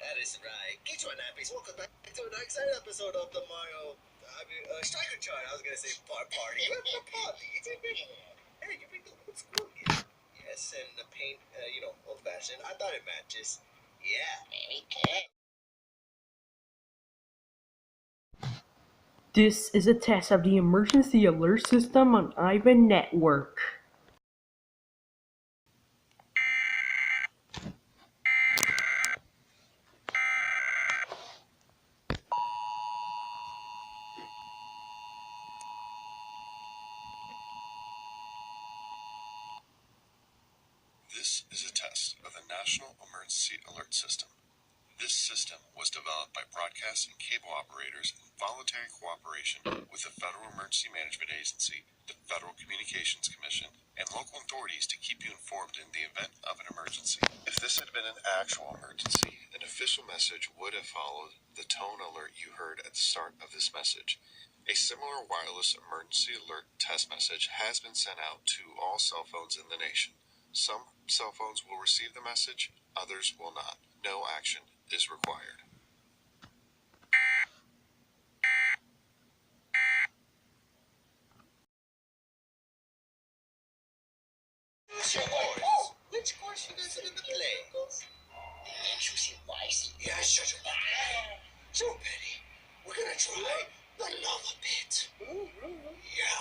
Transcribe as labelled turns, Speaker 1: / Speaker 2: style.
Speaker 1: That is right. Get your nappies. Welcome back to an exciting episode of the Mario. Striker Chart. I was gonna say party. You have a party. Hey, you bring the old school here. Yes, and the paint, old fashioned. I thought it matches. Yeah. Very good.
Speaker 2: This is a test of the emergency alert system on Ivan Network.
Speaker 3: This is a test of the National Emergency Alert System. This system was developed by broadcast and cable operators in voluntary cooperation with the Federal Emergency Management Agency, the Federal Communications Commission, and local authorities to keep you informed in the event of an emergency. If this had been an actual emergency, an official message would have followed the tone alert you heard at the start of this message. A similar wireless emergency alert test message has been sent out to all cell phones in the nation. Some cell phones will receive the message, others will not. No action is required.
Speaker 1: Which course you guys are in the play? Choosing wisely. Yeah, shut your mouth. So, Betty, we're gonna try the lava pit. Yeah.